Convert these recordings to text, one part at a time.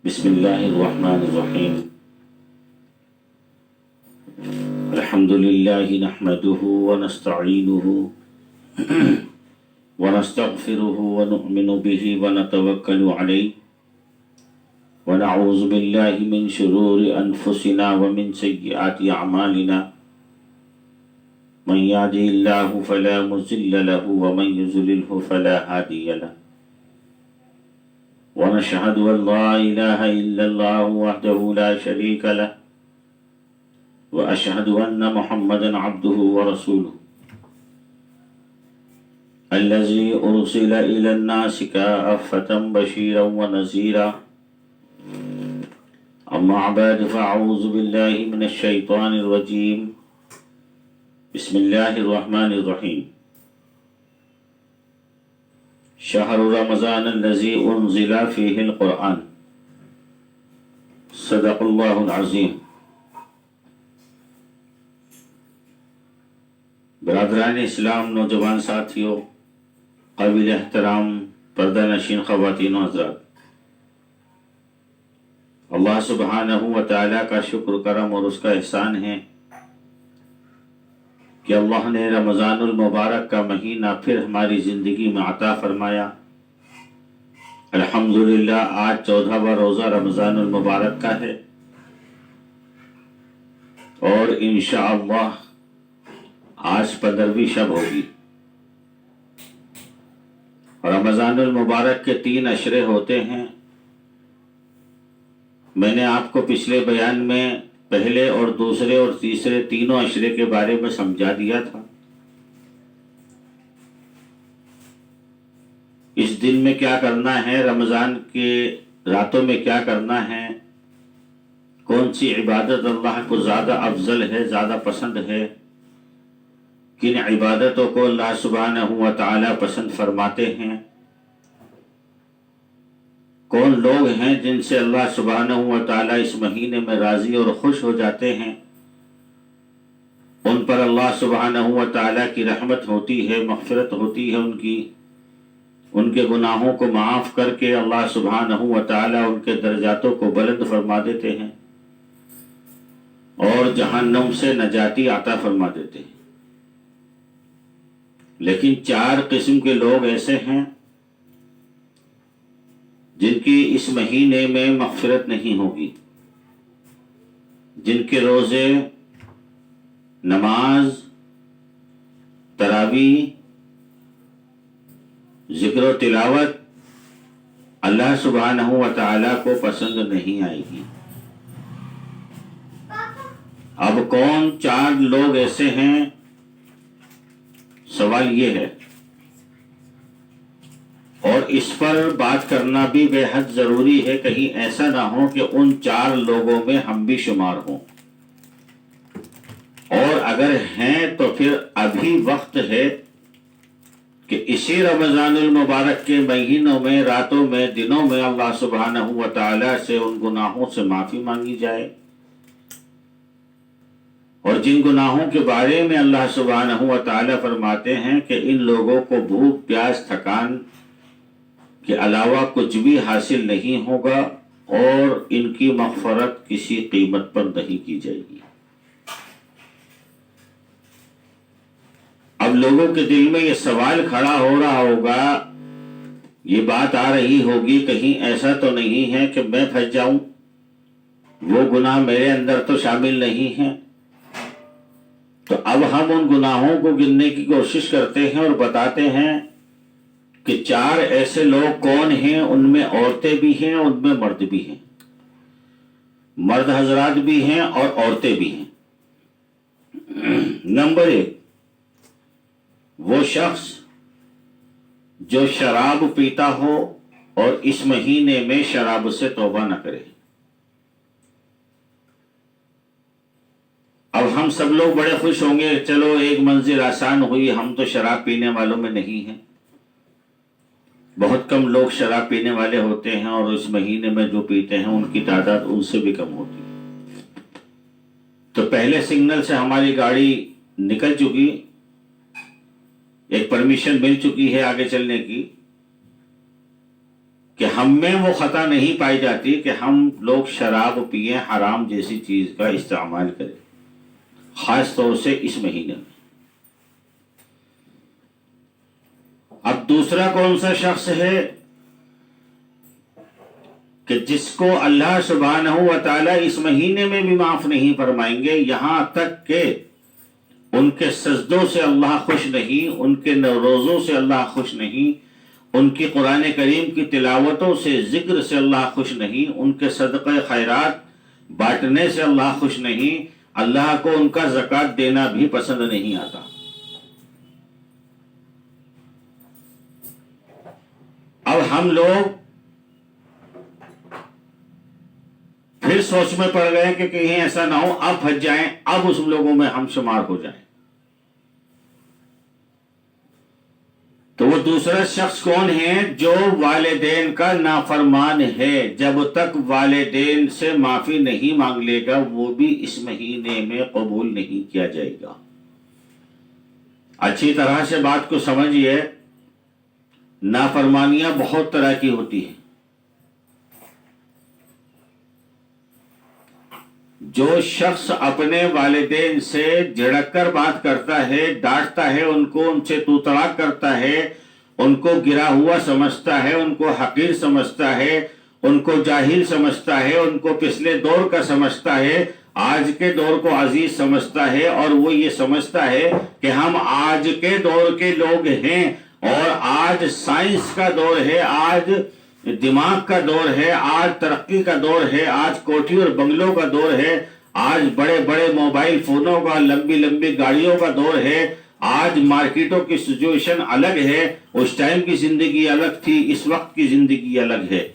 بسم اللہ الرحمن الرحیم الحمد للہ نحمده ونستعینه ونستغفره ونؤمن به ونتوکل علیہ ونعوذ باللہ من شرور انفسنا ومن سیئات اعمالنا من یهده اللہ فلا مضل له ومن یضلل فلا ہادی له ونشهد أن لا إله إلا الله وحده لا شريك له وأشهد أن محمدا عبده ورسوله الذي أرسل إلى الناس كافة بشيرا ونذيرا أما بعد فأعوذ بالله من الشيطان الرجيم بسم الله الرحمن الرحيم شہر رمضان الذي انزل فيه القرآن صدق اللہ العظیم۔ برادران اسلام، نوجوان ساتھیوں، قابل احترام پردہ نشین خواتین و حضرات، اللہ سبحانہ و تعالیٰ کا شکر کرم اور اس کا احسان ہے کہ اللہ نے رمضان المبارک کا مہینہ پھر ہماری زندگی میں عطا فرمایا۔ الحمدللہ آج 14واں روزہ رمضان المبارک کا ہے اور انشاءاللہ آج 15ویں شب ہوگی۔ رمضان المبارک کے 3 عشرے ہوتے ہیں۔ میں نے آپ کو پچھلے بیان میں پہلے اور دوسرے اور تیسرے تینوں عشرے کے بارے میں سمجھا دیا تھا۔ اس دن میں کیا کرنا ہے، رمضان کے راتوں میں کیا کرنا ہے، کون سی عبادت اللہ کو زیادہ افضل ہے، زیادہ پسند ہے، کن عبادتوں کو اللہ سبحانہ و تعالی پسند فرماتے ہیں، کون لوگ ہیں جن سے اللہ سبحانہ و تعالی اس مہینے میں راضی اور خوش ہو جاتے ہیں، ان پر اللہ سبحانہ و تعالی کی رحمت ہوتی ہے، مغفرت ہوتی ہے، ان کے گناہوں کو معاف کر کے اللہ سبحانہ و تعالی ان کے درجاتوں کو بلند فرما دیتے ہیں اور جہنم سے نجاتی عطا فرما دیتے ہیں۔ لیکن 4 قسم کے لوگ ایسے ہیں جن کی اس مہینے میں مغفرت نہیں ہوگی، جن کے روزے، نماز، تراویح، ذکر و تلاوت اللہ سبحانہ و تعالی کو پسند نہیں آئے گی۔ اب کون 4 لوگ ایسے ہیں، سوال یہ ہے، اور اس پر بات کرنا بھی بے حد ضروری ہے، کہیں ایسا نہ ہو کہ ان 4 لوگوں میں ہم بھی شمار ہوں، اور اگر ہیں تو پھر ابھی وقت ہے کہ اسی رمضان المبارک کے مہینوں میں، راتوں میں، دنوں میں اللہ سبحانہ و تعالی سے ان گناہوں سے معافی مانگی جائے، اور جن گناہوں کے بارے میں اللہ سبحانہ و تعالی فرماتے ہیں کہ ان لوگوں کو بھوک، پیاس، تھکان کے علاوہ کچھ بھی حاصل نہیں ہوگا اور ان کی مغفرت کسی قیمت پر نہیں کی جائے گی۔ اب لوگوں کے دل میں یہ سوال کھڑا ہو رہا ہوگا، یہ بات آ رہی ہوگی، کہیں ایسا تو نہیں ہے کہ میں پھنس جاؤں، وہ گناہ میرے اندر تو شامل نہیں ہیں۔ تو اب ہم ان گناہوں کو گننے کی کوشش کرتے ہیں اور بتاتے ہیں کہ 4 ایسے لوگ کون ہیں، ان میں عورتیں بھی ہیں، ان میں مرد بھی ہیں، مرد حضرات بھی ہیں اور عورتیں بھی ہیں۔ نمبر 1، وہ شخص جو شراب پیتا ہو اور اس مہینے میں شراب سے توبہ نہ کرے۔ اب ہم سب لوگ بڑے خوش ہوں گے، چلو ایک منزل آسان ہوئی، ہم تو شراب پینے والوں میں نہیں ہیں۔ بہت کم لوگ شراب پینے والے ہوتے ہیں اور اس مہینے میں جو پیتے ہیں ان کی تعداد ان سے بھی کم ہوتی ہے۔ تو پہلے سگنل سے ہماری گاڑی نکل چکی، ایک پرمیشن مل چکی ہے آگے چلنے کی، کہ ہم میں وہ خطا نہیں پائی جاتی کہ ہم لوگ شراب پئیں، حرام جیسی چیز کا استعمال کریں، خاص طور سے اس مہینے میں۔ اب دوسرا کون سا شخص ہے کہ جس کو اللہ سبحانہ و تعالیٰ اس مہینے میں بھی معاف نہیں فرمائیں گے، یہاں تک کہ ان کے سجدوں سے اللہ خوش نہیں، ان کے روزوں سے اللہ خوش نہیں، ان کی قرآن کریم کی تلاوتوں سے، ذکر سے اللہ خوش نہیں، ان کے صدقہ خیرات بانٹنے سے اللہ خوش نہیں، اللہ کو ان کا زکوٰۃ دینا بھی پسند نہیں آتا۔ اب ہم لوگ پھر سوچ میں پڑ گئے کہ کہیں ایسا نہ ہو اب پھنس جائیں، اب اس لوگوں میں ہم شمار ہو جائیں۔ تو وہ دوسرا شخص کون ہے؟ جو والدین کا نافرمان ہے، جب تک والدین سے معافی نہیں مانگ لے گا وہ بھی اس مہینے میں قبول نہیں کیا جائے گا۔ اچھی طرح سے بات کو سمجھیے، نافرمانیاں بہت طرح کی ہوتی ہیں۔ جو شخص اپنے والدین سے جھڑک کر بات کرتا ہے، ڈانٹتا ہے ان کو، ان سے تو طلاق کرتا ہے، ان کو گرا ہوا سمجھتا ہے، ان کو حقیر سمجھتا ہے، ان کو جاہل سمجھتا ہے، ان کو پچھلے دور کا سمجھتا ہے، آج کے دور کو عزیز سمجھتا ہے، اور وہ یہ سمجھتا ہے کہ ہم آج کے دور کے لوگ ہیں، اور آج سائنس کا دور ہے، آج دماغ کا دور ہے، آج ترقی کا دور ہے، آج کوٹھی اور بنگلوں کا دور ہے، آج بڑے بڑے موبائل فونوں کا، لمبی لمبی گاڑیوں کا دور ہے، آج مارکیٹوں کی سچویشن الگ ہے، اس ٹائم کی زندگی الگ تھی، اس وقت کی زندگی الگ ہے۔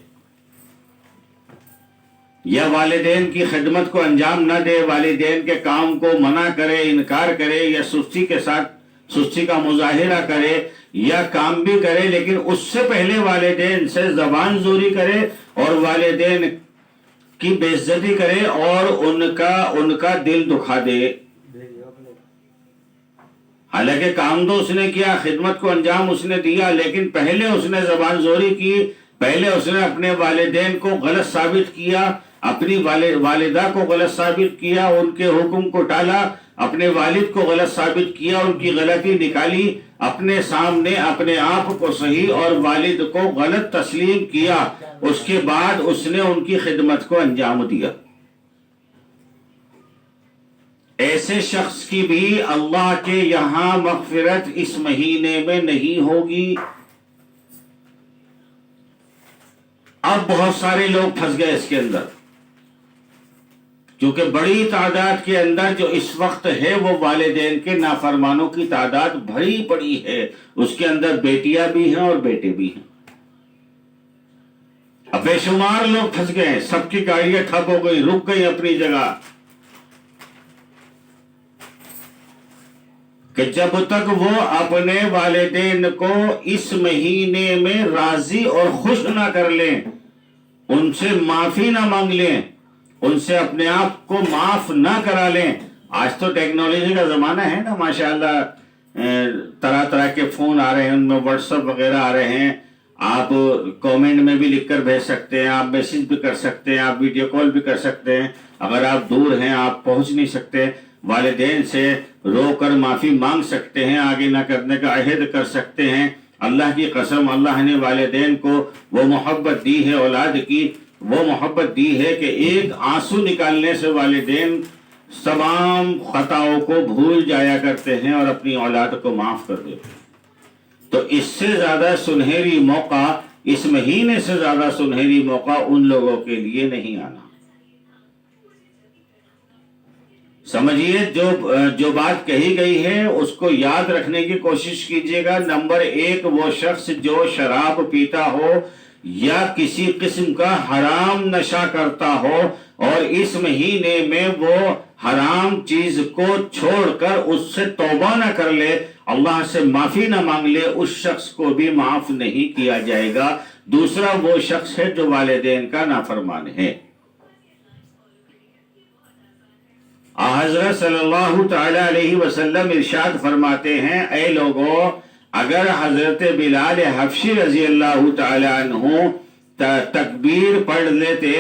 یا والدین کی خدمت کو انجام نہ دے، والدین کے کام کو منع کرے، انکار کرے، یا سستی کا مظاہرہ کرے، یا کام بھی کرے لیکن اس سے پہلے والدین سے زبان زوری کرے اور والدین کی بے عزتی کرے اور ان کا دل دکھا دے۔ حالانکہ کام تو اس نے کیا، خدمت کو انجام اس نے دیا، لیکن پہلے اس نے زبان زوری کی، پہلے اس نے اپنے والدین کو غلط ثابت کیا، اپنی والدہ کو غلط ثابت کیا، ان کے حکم کو ٹالا، اپنے والد کو غلط ثابت کیا، ان کی غلطی نکالی، اپنے سامنے اپنے آپ کو صحیح اور والد کو غلط تسلیم کیا، اس کے بعد اس نے ان کی خدمت کو انجام دیا۔ ایسے شخص کی بھی اللہ کے یہاں مغفرت اس مہینے میں نہیں ہوگی۔ اب بہت سارے لوگ پھنس گئے اس کے اندر، کیونکہ بڑی تعداد کے اندر جو اس وقت ہے وہ والدین کے نافرمانوں کی تعداد بڑی بڑی ہے، اس کے اندر بیٹیاں بھی ہیں اور بیٹے بھی ہیں۔ اب بے شمار لوگ پھنس گئے، سب کی گاڑیاں ٹھپ ہو گئی، رک گئی اپنی جگہ، کہ جب تک وہ اپنے والدین کو اس مہینے میں راضی اور خوش نہ کر لیں، ان سے معافی نہ مانگ لیں، ان سے اپنے آپ کو معاف نہ کرا لیں۔ آج تو ٹیکنالوجی کا زمانہ ہے نا، ماشاءاللہ طرح طرح کے فون آ رہے ہیں، ان میں واٹس ایپ وغیرہ آ رہے ہیں، آپ کامنٹ میں بھی لکھ کر بھیج سکتے ہیں، آپ میسج بھی کر سکتے ہیں، آپ ویڈیو کال بھی کر سکتے ہیں، اگر آپ دور ہیں آپ پہنچ نہیں سکتے، والدین سے رو کر معافی مانگ سکتے ہیں، آگے نہ کرنے کا عہد کر سکتے ہیں۔ اللہ کی قسم، اللہ نے والدین کو وہ محبت دی ہے، اولاد کی وہ محبت دی ہے کہ ایک آنسو نکالنے سے والدین تمام خطاؤں کو بھول جایا کرتے ہیں اور اپنی اولاد کو معاف کر دیتے ہیں۔ تو اس سے زیادہ سنہری موقع، اس مہینے سے زیادہ سنہری موقع ان لوگوں کے لیے نہیں آنا۔ سمجھیے، جو بات کہی گئی ہے اس کو یاد رکھنے کی کوشش کیجیے گا۔ نمبر 1، وہ شخص جو شراب پیتا ہو یا کسی قسم کا حرام نشہ کرتا ہو اور اس مہینے میں وہ حرام چیز کو چھوڑ کر اس سے توبہ نہ کر لے، اللہ سے معافی نہ مانگ لے، اس شخص کو بھی معاف نہیں کیا جائے گا۔ دوسرا وہ شخص ہے جو والدین کا نافرمان ہے۔ حضرت صلی اللہ تعالی علیہ وسلم ارشاد فرماتے ہیں، اے لوگو، اگر حضرت بلال حبشی رضی اللہ تعالی عنہ تکبیر پڑھ لیتے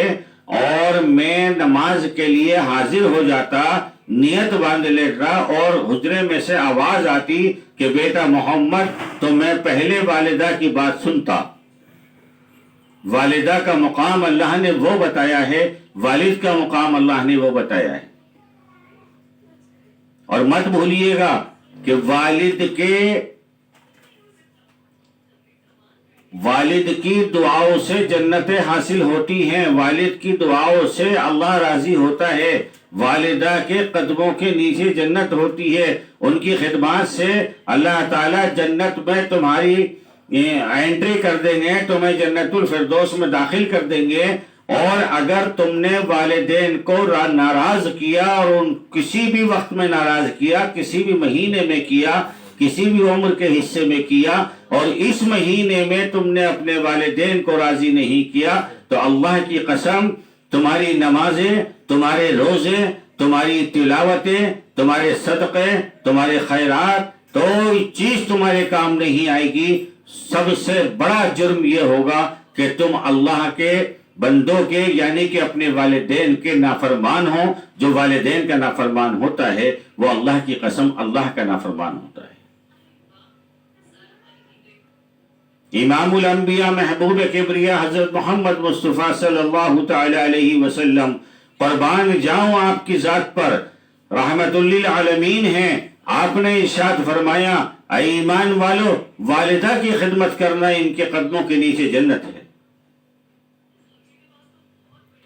اور میں نماز کے لیے حاضر ہو جاتا، نیت باندھ لیتا اور حجرے میں سے آواز آتی کہ بیٹا محمد، تو میں پہلے والدہ کی بات سنتا۔ والدہ کا مقام اللہ نے وہ بتایا ہے، والد کا مقام اللہ نے وہ بتایا ہے۔ اور مت بھولیے گا کہ والد کی دعاؤں سے جنتیں حاصل ہوتی ہیں، والد کی دعاؤں سے اللہ راضی ہوتا ہے، والدہ کے قدموں کے نیچے جنت ہوتی ہے، ان کی خدمات سے اللہ تعالیٰ جنت میں تمہاری انٹری کر دیں گے، تمہیں جنت الفردوس میں داخل کر دیں گے۔ اور اگر تم نے والدین کو ناراض کیا اور کسی بھی وقت میں ناراض کیا، کسی بھی مہینے میں کیا، کسی بھی عمر کے حصے میں کیا، اور اس مہینے میں تم نے اپنے والدین کو راضی نہیں کیا، تو اللہ کی قسم تمہاری نمازیں، تمہارے روزے، تمہاری تلاوتیں، تمہارے صدقے، تمہارے خیرات، کوئی چیز تمہارے کام نہیں آئے گی۔ سب سے بڑا جرم یہ ہوگا کہ تم اللہ کے بندوں کے یعنی کہ اپنے والدین کے نافرمان ہوں۔ جو والدین کا نافرمان ہوتا ہے وہ اللہ کی قسم اللہ کا نافرمان ہوتا ہے۔ امام الانبیاء محبوب کبریا حضرت محمد مصطفیٰ صلی اللہ تعالی علیہ وسلم، قربان جاؤں آپ کی ذات پر، رحمت للعالمین ہیں۔ آپ نے ارشاد فرمایا، اے ایمان والو، والدہ کی خدمت کرنا ان کے قدموں کے نیچے جنت ہے۔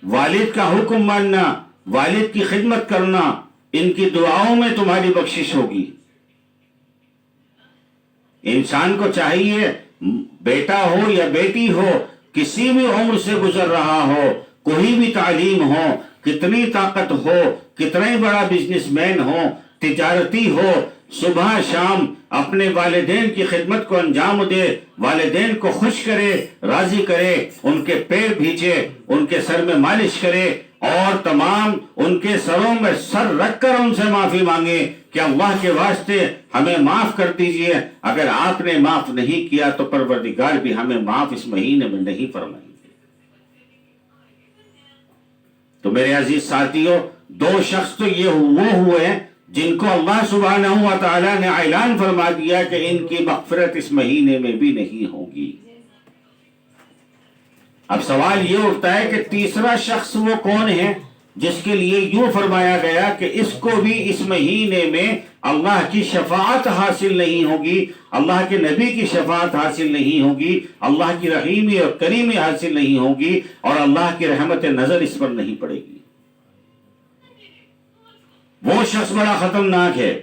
والد کا حکم ماننا، والد کی خدمت کرنا، ان کی دعاؤں میں تمہاری بخشش ہوگی۔ انسان کو چاہیے، بیٹا ہو یا بیٹی ہو، کسی بھی عمر سے گزر رہا ہو، کوئی بھی تعلیم ہو، کتنی طاقت ہو، کتنا ہی بڑا بزنس مین ہو، تجارتی ہو، صبح شام اپنے والدین کی خدمت کو انجام دے، والدین کو خوش کرے، راضی کرے، ان کے پیر بھیجے، ان کے سر میں مالش کرے، اور تمام ان کے سروں میں سر رکھ کر ان سے معافی مانگے کہ اللہ کے واسطے ہمیں معاف کر دیجئے، اگر آپ نے معاف نہیں کیا تو پروردگار بھی ہمیں معاف اس مہینے میں نہیں فرمائیں گے۔ تو میرے عزیز ساتھیوں، دو شخص تو یہ وہ ہوئے جن کو اللہ سبحانہ و تعالیٰ نے اعلان فرما دیا کہ ان کی مغفرت اس مہینے میں بھی نہیں ہوگی۔ اب سوال یہ اٹھتا ہے کہ تیسرا شخص وہ کون ہے جس کے لیے یوں فرمایا گیا کہ اس کو بھی اس مہینے میں اللہ کی شفاعت حاصل نہیں ہوگی، اللہ کے نبی کی شفاعت حاصل نہیں ہوگی، اللہ کی رحیمی اور کریمی حاصل نہیں ہوگی، اور اللہ کی رحمت نظر اس پر نہیں پڑے گی۔ وہ شخص بڑا خطرناک ہے۔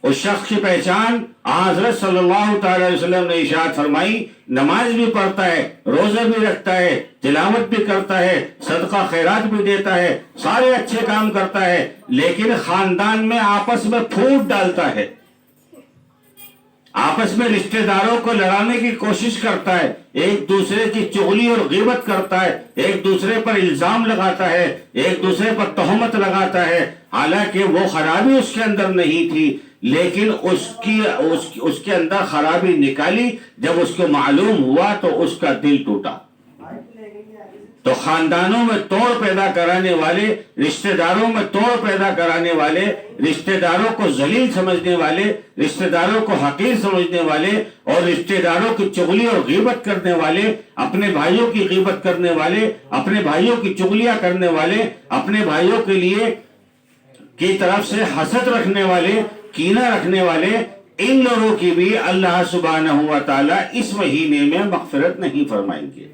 اس شخص کی پہچان حضرت صلی اللہ تعالی علیہ وسلم نے ارشاد فرمائی، نماز بھی پڑھتا ہے، روزہ بھی رکھتا ہے، تلاوت بھی کرتا ہے، صدقہ خیرات بھی دیتا ہے، سارے اچھے کام کرتا ہے، لیکن خاندان میں آپس میں پھوٹ ڈالتا ہے، آپس میں رشتہ داروں کو لڑانے کی کوشش کرتا ہے، ایک دوسرے کی چغلی اور غیبت کرتا ہے، ایک دوسرے پر الزام لگاتا ہے، ایک دوسرے پر تہمت لگاتا ہے، حالانکہ وہ خرابی اس کے اندر نہیں تھی، لیکن اس کے اندر خرابی نکالی جب اس کو معلوم ہوا تو اس کا دل ٹوٹا۔ تو خاندانوں میں توڑ پیدا کرانے والے، رشتہ داروں میں توڑ پیدا کرانے والے، رشتہ داروں کو ذلیل سمجھنے والے، رشتہ داروں کو حقیر سمجھنے والے، اور رشتہ داروں کی چغلی اور غیبت کرنے والے، اپنے بھائیوں کی غیبت کرنے والے، اپنے بھائیوں کی چغلیاں کرنے والے، اپنے بھائیوں کے لیے کی طرف سے حسد رکھنے والے، کینہ رکھنے والے، ان لوگوں کی بھی اللہ سبحانہ و تعالیٰ اس مہینے میں مغفرت نہیں فرمائیں گے،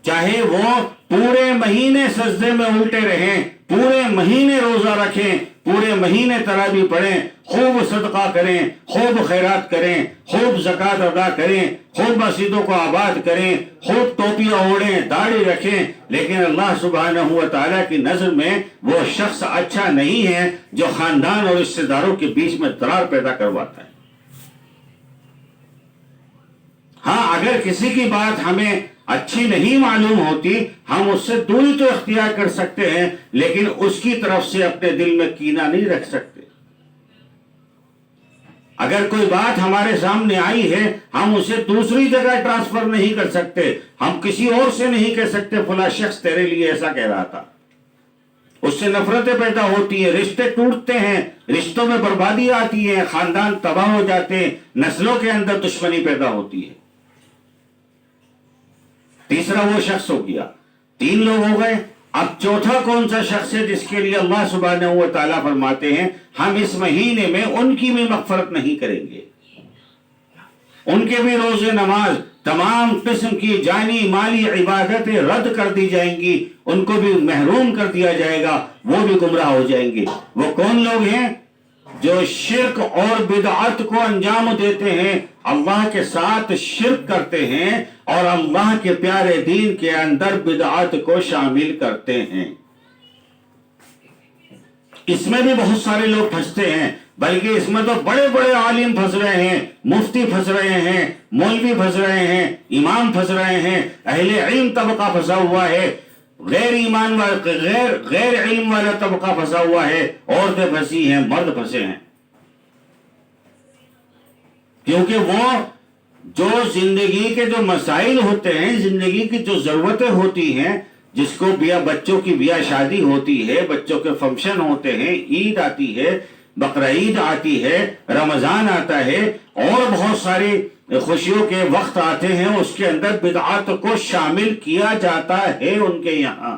چاہے وہ پورے مہینے سجدے میں الٹے رہیں، پورے مہینے روزہ رکھیں، پورے مہینے تراویح پڑھیں، خوب صدقہ کریں، خوب خیرات کریں، خوب زکوٰۃ ادا کریں، خوب مسجدوں کو آباد کریں، خوب ٹوپیاں اوڑھیں، داڑھی رکھیں، لیکن اللہ سبحانہ و تعالیٰ کی نظر میں وہ شخص اچھا نہیں ہے جو خاندان اور رشتہ داروں کے بیچ میں درار پیدا کرواتا ہے۔ ہاں، اگر کسی کی بات ہمیں اچھی نہیں معلوم ہوتی، ہم اس سے دوری تو اختیار کر سکتے ہیں، لیکن اس کی طرف سے اپنے دل میں کینہ نہیں رکھ سکتے۔ اگر کوئی بات ہمارے سامنے آئی ہے ہم اسے دوسری جگہ ٹرانسفر نہیں کر سکتے، ہم کسی اور سے نہیں کہہ سکتے فلاں شخص تیرے لیے ایسا کہہ رہا تھا، اس سے نفرتیں پیدا ہوتی ہیں، رشتے ٹوٹتے ہیں، رشتوں میں بربادی آتی ہے، خاندان تباہ ہو جاتے ہیں، نسلوں کے اندر دشمنی پیدا ہوتی ہے۔ تیسرا وہ شخص ہو گیا، 3 لوگ ہو گئے۔ اب چوتھا کون سا شخص ہے جس کے لیے اللہ سبحانہ و تعالیٰ فرماتے ہیں ہم اس مہینے میں ان کی بھی مغفرت نہیں کریں گے، ان کے بھی روزے نماز تمام قسم کی جانی مالی عبادتیں رد کر دی جائیں گی، ان کو بھی محروم کر دیا جائے گا، وہ بھی گمراہ ہو جائیں گے۔ وہ کون لوگ ہیں؟ جو شرک اور بدعت کو انجام دیتے ہیں، اللہ کے ساتھ شرک کرتے ہیں اور اللہ کے پیارے دین کے اندر بدعت کو شامل کرتے ہیں۔ اس میں بھی بہت سارے لوگ پھنستے ہیں، بلکہ اس میں تو بڑے بڑے عالم پھنس رہے ہیں، مفتی پھنس رہے ہیں، مولوی پھنس رہے ہیں، امام پھنس رہے ہیں، اہل علم طبقہ پھنسا ہوا ہے، غیر علم والا طبقہ پھنسا ہوا ہے، عورتیں پھنسی ہیں، مرد پھنسے ہیں، کیونکہ وہ جو زندگی کے جو مسائل ہوتے ہیں، زندگی کی جو ضرورتیں ہوتی ہیں، جس کو بچوں کی بیاہ شادی ہوتی ہے، بچوں کے فنکشن ہوتے ہیں، عید آتی ہے، بقرعید آتی ہے، رمضان آتا ہے، اور بہت ساری خوشیوں کے وقت آتے ہیں، اس کے اندر بدعات کو شامل کیا جاتا ہے ان کے یہاں۔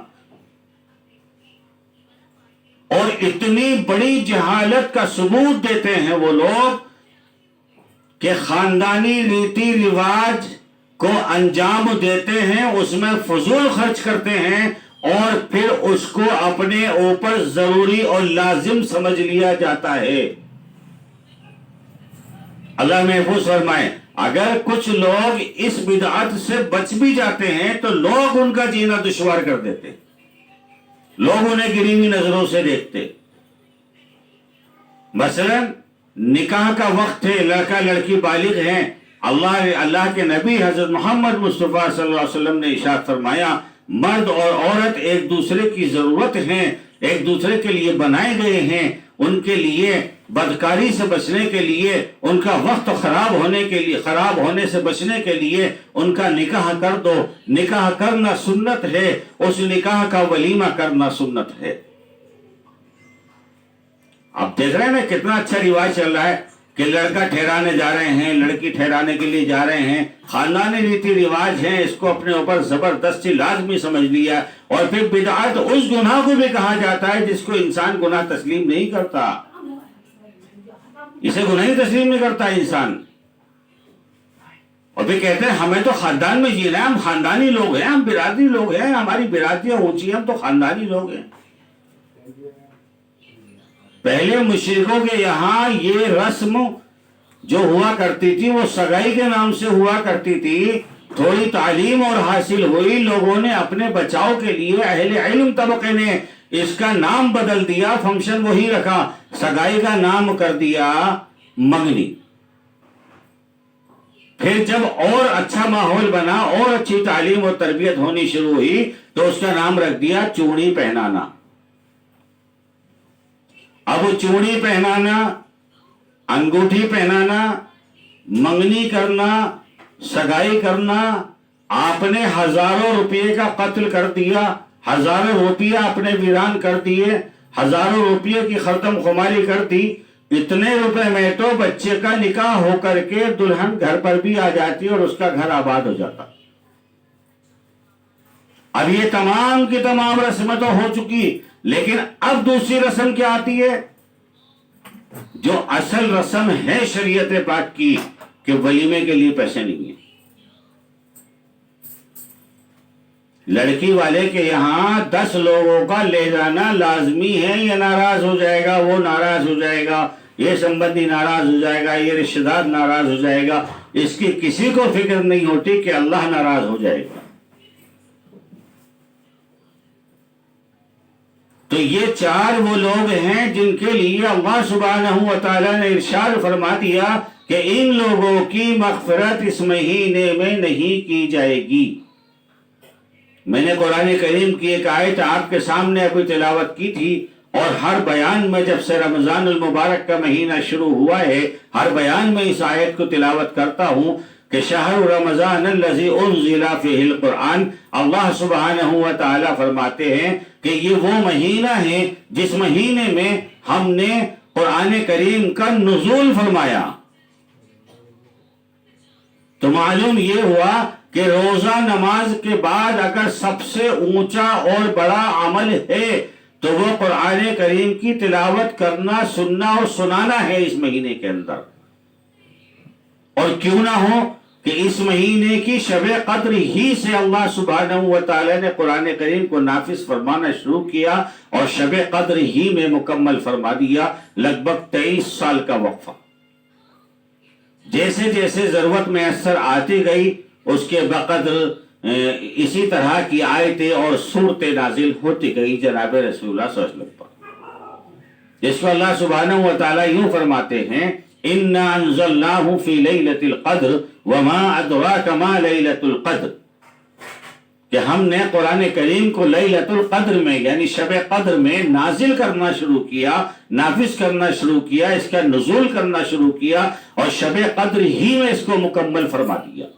اور اتنی بڑی جہالت کا ثبوت دیتے ہیں وہ لوگ کہ خاندانی ریتی رواج کو انجام دیتے ہیں، اس میں فضول خرچ کرتے ہیں، اور پھر اس کو اپنے اوپر ضروری اور لازم سمجھ لیا جاتا ہے۔ اللہ محفوظ فرمائے، اگر کچھ لوگ اس بدعت سے بچ بھی جاتے ہیں تو لوگ ان کا جینا دشوار کر دیتے، لوگ انہیں گری ہوئی نظروں سے دیکھتے۔ مثلا نکاح کا وقت ہے، لڑکا لڑکی بالغ ہیں، اللہ کے نبی حضرت محمد مصطفیٰ صلی اللہ علیہ وسلم نے ارشاد فرمایا مرد اور عورت ایک دوسرے کی ضرورت ہیں، ایک دوسرے کے لیے بنائے گئے ہیں، ان کے لیے بدکاری سے بچنے کے لیے، ان کا وقت خراب ہونے سے بچنے کے لیے ان کا نکاح کر دو۔ نکاح کرنا سنت ہے، اس نکاح کا ولیمہ کرنا سنت ہے۔ اب دیکھ رہے ہیں نا کتنا اچھا رواج چل رہا ہے کہ لڑکا ٹھہرانے جا رہے ہیں، لڑکی ٹھہرانے کے لیے جا رہے ہیں، خاندانی ریتی رواج ہیں، اس کو اپنے اوپر زبردستی لازمی سمجھ لیا، اور پھر بدعت اس گناہ کو بھی کہا جاتا ہے جس کو انسان گناہ تسلیم نہیں کرتا، اسے گناہ ہی تسلیم نہیں کرتا انسان، اور پھر کہتے ہیں ہمیں تو خاندان میں جینا ہے، ہم خاندانی لوگ ہیں، ہم برادری لوگ ہیں، ہماری برادریاں اونچی ہیں، ہم تو خاندانی لوگ ہیں۔ پہلے مشرکوں کے یہاں یہ رسم جو ہوا کرتی تھی وہ سگائی کے نام سے ہوا کرتی تھی، تھوڑی تعلیم اور حاصل ہوئی، لوگوں نے اپنے بچاؤ کے لیے، اہل علم طبقے نے اس کا نام بدل دیا، فنکشن وہی رکھا، سگائی کا نام کر دیا منگنی۔ پھر جب اور اچھا ماحول بنا اور اچھی تعلیم اور تربیت ہونی شروع ہوئی تو اس کا نام رکھ دیا چوڑی پہنانا۔ اب چوڑی پہنانا، انگوٹھی پہنانا، منگنی کرنا، سگائی کرنا، آپ نے ہزاروں روپے کا قتل کر دیا، ہزاروں روپیہ اپنے ویران کر دیے، ہزاروں روپیے کی خردم خماری کر دی۔ اتنے روپے میں تو بچے کا نکاح ہو کر کے دلہن گھر پر بھی آ جاتی اور اس کا گھر آباد ہو جاتا۔ اب یہ تمام کی تمام رسمیں تو ہو چکی، لیکن اب دوسری رسم کیا آتی ہے جو اصل رسم ہے شریعت پاک کی، کہ ولیمے کے لیے پیسے نہیں ہیں۔ لڑکی والے کے یہاں 10 لوگوں کا لے جانا لازمی ہے، یہ ناراض ہو جائے گا، وہ ناراض ہو جائے گا، یہ سمبندی ناراض ہو جائے گا، یہ رشتہ دار ناراض ہو جائے گا، اس کی کسی کو فکر نہیں ہوتی کہ اللہ ناراض ہو جائے گا۔ تو یہ 4 وہ لوگ ہیں جن کے لیے اللہ سبحانہ و تعالیٰ نے ارشاد فرما دیا کہ ان لوگوں کی مغفرت اس مہینے میں نہیں کی جائے گی۔ میں نے قرآن کریم کی ایک آیت آپ کے سامنے ابھی تلاوت کی تھی، اور ہر بیان میں جب سے رمضان المبارک کا مہینہ شروع ہوا ہے ہر بیان میں اس آیت کو تلاوت کرتا ہوں کہ شہر رمضان الذی انزل فیہ القرآن، اللہ سبحانہ و تعالی فرماتے ہیں کہ یہ وہ مہینہ ہے جس مہینے میں ہم نے قرآن کریم کا نزول فرمایا۔ تو معلوم یہ ہوا کہ روزہ نماز کے بعد اگر سب سے اونچا اور بڑا عمل ہے تو وہ قرآن کریم کی تلاوت کرنا، سننا اور سنانا ہے اس مہینے کے اندر۔ اور کیوں نہ ہو کہ اس مہینے کی شب قدر ہی سے اللہ سبحانہ و تعالی نے قرآن کریم کو نافذ فرمانا شروع کیا اور شب قدر ہی میں مکمل فرما دیا، لگ بھگ 23 سال کا وقفہ۔ جیسے جیسے ضرورت میسر آتی گئی اس کے بقدر اسی طرح کی آیتیں اور صورتیں نازل ہوتی گئی جناب رسول اللہ صلی اللہ علیہ وسلم پر، جس کو اللہ سبحانہ و تعالی یوں فرماتے ہیں اِنَّا أَنزَلْنَاهُ فِي لَيْلَةِ الْقَدْرِ وَمَا أَدْرَاكَ مَا لَيْلَةُ الْقَدْرِ، کہ ہم نے قرآن کریم کو لیلۃ القدر میں یعنی شب قدر میں نازل کرنا شروع کیا، نافذ کرنا شروع کیا، اس کا نزول کرنا شروع کیا اور شب قدر ہی میں اس کو مکمل فرما دیا۔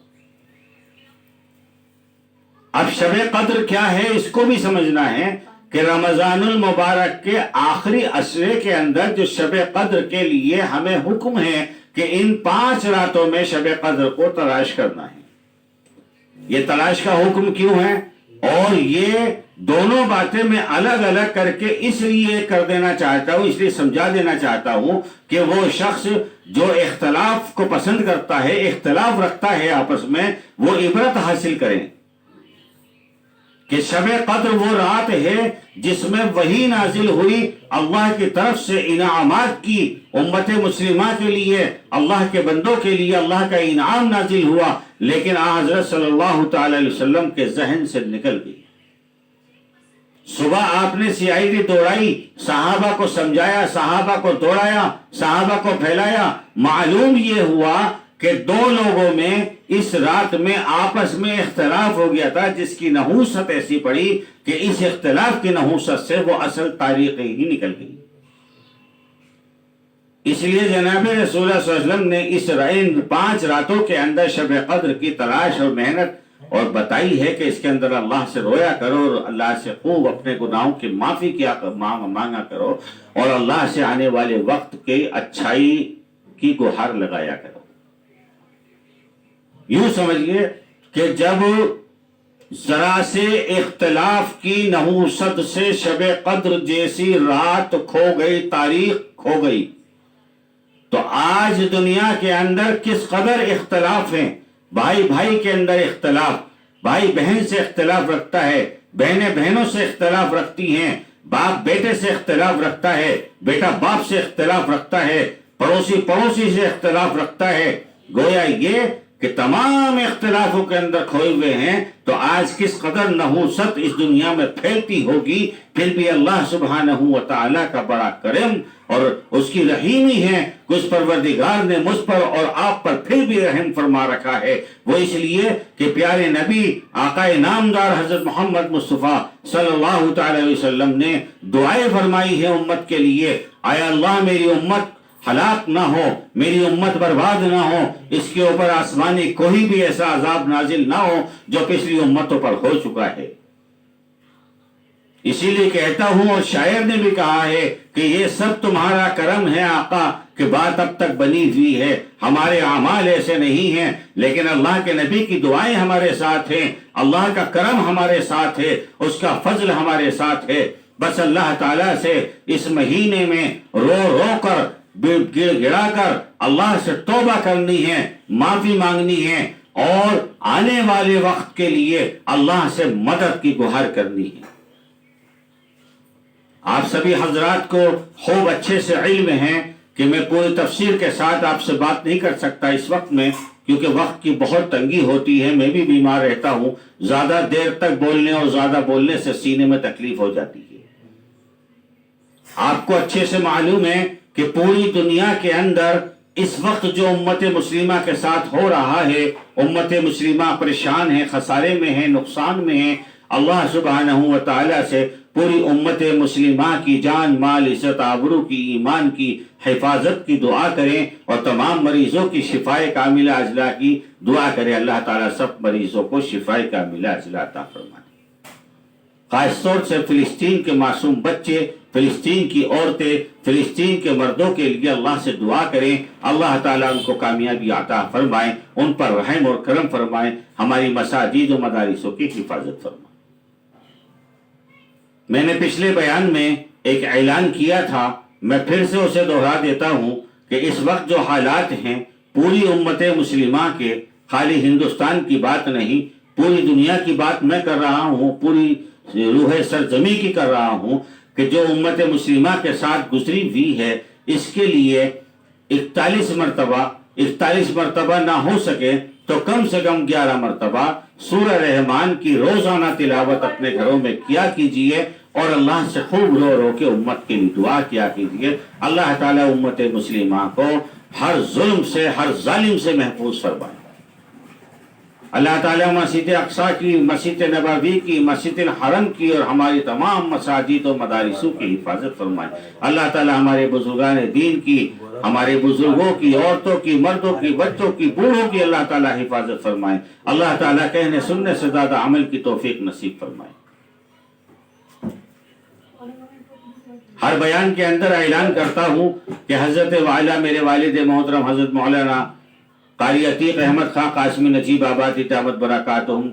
اب شب قدر کیا ہے اس کو بھی سمجھنا ہے کہ رمضان المبارک کے آخری عشرے کے اندر جو شب قدر کے لیے ہمیں حکم ہے کہ ان 5 راتوں میں شب قدر کو تلاش کرنا ہے۔ یہ تلاش کا حکم کیوں ہے؟ اور یہ دونوں باتیں میں الگ الگ کر کے اس لیے کر دینا چاہتا ہوں، اس لیے سمجھا دینا چاہتا ہوں کہ وہ شخص جو اختلاف کو پسند کرتا ہے، اختلاف رکھتا ہے آپس میں، وہ عبرت حاصل کریں کہ شب قدر وہ رات ہے جس میں وحی نازل ہوئی اللہ کی طرف سے انعامات کی، امت مسلمہ کے لیے، اللہ کے بندوں کے لیے اللہ کا انعام نازل ہوا، لیکن حضرت صلی اللہ تعالی علیہ وسلم کے ذہن سے نکل گئی۔ صبح آپ نے CID دوڑائی، صحابہ کو سمجھایا، صحابہ کو دوڑایا، صحابہ کو پھیلایا، معلوم یہ ہوا کہ 2 لوگوں میں اس رات میں آپس میں اختلاف ہو گیا تھا، جس کی نحوست ایسی پڑی کہ اس اختلاف کی نحوست سے وہ اصل تاریخ ہی نکل گئی۔ اس لیے جناب رسول اللہ صلی اللہ علیہ وسلم نے اس 5 راتوں کے اندر شب قدر کی تلاش اور محنت اور بتائی ہے کہ اس کے اندر اللہ سے رویا کرو اور اللہ سے خوب اپنے گناہوں کی معافی کیا مانگا کرو اور اللہ سے آنے والے وقت کی اچھائی کی گہار لگایا کرو۔ یوں سمجھئے کہ جب ذرا سے اختلاف کی نحوست سے شب قدر جیسی رات کھو گئی، تاریخ کھو گئی، تو آج دنیا کے اندر کس قدر اختلاف ہیں۔ بھائی بھائی کے اندر اختلاف، بھائی بہن سے اختلاف رکھتا ہے، بہنیں بہنوں سے اختلاف رکھتی ہیں، باپ بیٹے سے اختلاف رکھتا ہے، بیٹا باپ سے اختلاف رکھتا ہے، پڑوسی پڑوسی سے اختلاف رکھتا ہے۔ گویا یہ کہ تمام اختلافوں کے اندر کھوئے ہوئے ہیں، تو آج کس قدر نحوست اس دنیا میں پھیلتی ہوگی، پھر بھی اللہ سبحانہ و تعالیٰ کا بڑا کرم اور اس کی رحیمی ہے کہ اس پروردگار نے مجھ پر اور آپ پر پھر بھی رحم فرما رکھا ہے۔ وہ اس لیے کہ پیارے نبی آقا نامدار حضرت محمد مصطفیٰ صلی اللہ تعالی علیہ وسلم نے دعائیں فرمائی ہے امت کے لیے، آیا اللہ میری امت ہلاک نہ ہو، میری امت برباد نہ ہو، اس کے اوپر آسمانی کوئی بھی ایسا عذاب نازل نہ ہو جو پچھلی امتوں پر ہو چکا ہے۔ اسی لیے کہتا ہوں اور شاعر نے بھی کہا ہے کہ یہ سب تمہارا کرم ہے آقا کہ بات اب تک بنی ہوئی ہے، ہمارے اعمال ایسے نہیں ہیں لیکن اللہ کے نبی کی دعائیں ہمارے ساتھ ہیں، اللہ کا کرم ہمارے ساتھ ہے، اس کا فضل ہمارے ساتھ ہے۔ بس اللہ تعالیٰ سے اس مہینے میں رو رو کر گڑ گڑا کر اللہ سے توبہ کرنی ہے، معافی مانگنی ہے اور آنے والے وقت کے لیے اللہ سے مدد کی گہار کرنی ہے۔ آپ سبھی حضرات کو خوب اچھے سے علم ہے کہ میں پوری تفصیل کے ساتھ آپ سے بات نہیں کر سکتا اس وقت میں، کیونکہ وقت کی بہت تنگی ہوتی ہے، میں بھی بیمار رہتا ہوں، زیادہ دیر تک بولنے اور زیادہ بولنے سے سینے میں تکلیف ہو جاتی ہے۔ آپ کو اچھے سے معلوم ہے کہ پوری دنیا کے اندر اس وقت جو امت مسلمہ کے ساتھ ہو رہا ہے، امت مسلمہ پریشان ہے، خسارے میں ہے، نقصان میں ہے۔ اللہ سبحانہ و تعالیٰ سے پوری امت مسلمہ کی جان مال عزت آبرو کی ایمان کی حفاظت کی دعا کریں اور تمام مریضوں کی شفائے کاملہ عاجلہ کی دعا کریں۔ اللہ تعالیٰ سب مریضوں کو شفائے کاملہ عاجلہ عطا فرمائے۔ خاص طور سے فلسطین کے معصوم بچے، فلسطین کی عورتیں، فلسطین کے مردوں کے لیے اللہ سے دعا کریں، اللہ تعالیٰ ان کو کامیابی عطا فرمائیں، ان پر رحم اور کرم فرمائیں، ہماری مساجد و مدارسوں کی حفاظت فرمائیں۔ میں نے پچھلے بیان میں ایک اعلان کیا تھا، میں پھر سے اسے دہرا دیتا ہوں کہ اس وقت جو حالات ہیں پوری امت مسلمہ کے، خالی ہندوستان کی بات نہیں، پوری دنیا کی بات میں کر رہا ہوں، پوری روح سرزمین کی کر رہا ہوں کہ جو امت مسلمہ کے ساتھ گزری ہوئی ہے، اس کے لیے 41 مرتبہ نہ ہو سکے تو کم سے کم 11 مرتبہ سورہ رحمان کی روزانہ تلاوت اپنے گھروں میں کیا کیجئے اور اللہ سے خوب رو رو کے امت کے لیے دعا کیا کیجئے۔ اللہ تعالیٰ امت مسلمہ کو ہر ظلم سے، ہر ظالم سے محفوظ فرمائے۔ اللہ تعالیٰ مسجد اقصیٰ کی، مسجد نبوی کی، مسجد الحرم کی اور ہماری تمام مساجد و مدارسوں کی حفاظت فرمائے۔ اللہ تعالیٰ ہمارے بزرگان دین کی، ہمارے بزرگوں کی، عورتوں کی، مردوں کی، بچوں کی، بوڑھوں کی اللہ تعالیٰ حفاظت فرمائے۔ اللہ تعالیٰ کہنے سننے سے زیادہ عمل کی توفیق نصیب فرمائے۔ ہر بیان کے اندر اعلان کرتا ہوں کہ حضرت والا میرے والد محترم حضرت مولانا قاری عتیق احمد خان قاسمی نجیب آباد دامت برکاتہم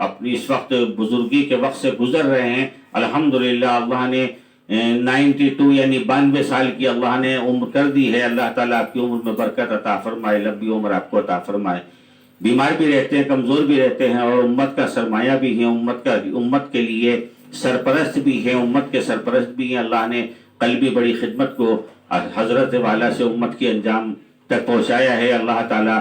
اپنی اس وقت بزرگی کے وقت سے گزر رہے ہیں۔ الحمدللہ اللہ نے 92 یعنی 92 سال کی اللہ نے عمر کر دی ہے۔ اللہ تعالیٰ آپ کی عمر میں برکت عطا فرمائے، لمبی عمر آپ کو عطا فرمائے۔ بیمار بھی رہتے ہیں، کمزور بھی رہتے ہیں اور امت کا سرمایہ بھی ہیں، امت کے لیے سرپرست بھی ہیں، امت کے سرپرست بھی ہیں۔ اللہ نے قلبی بڑی خدمت کو حضرت والا سے امت کی انجام تک پہنچایا ہے۔ اللہ تعالیٰ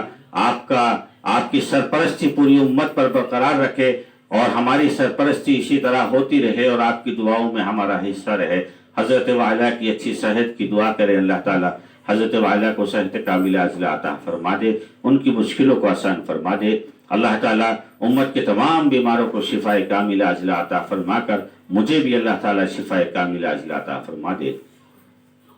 آپ کی سرپرستی پوری امت پر برقرار رکھے اور ہماری سرپرستی اسی طرح ہوتی رہے اور آپ کی دعاؤں میں ہمارا حصہ رہے۔ حضرت والا کی اچھی صحت کی دعا کرے، اللہ تعالیٰ حضرت والا کو صحت کاملہ عاجلہ عطا فرما دے، ان کی مشکلوں کو آسان فرما دے۔ اللہ تعالیٰ امت کے تمام بیماروں کو شفائے کاملہ عاجلہ عطا فرما کر مجھے بھی اللہ تعالیٰ شفائے کاملہ عاجلہ عطا فرما دے۔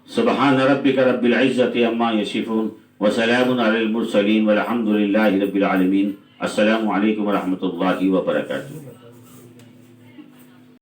سبحان ربک رب العزت عما یصفون وسلام علی المرسلین والحمد للہ رب العالمین۔ السلام علیکم ورحمۃ اللہ وبرکاتہ۔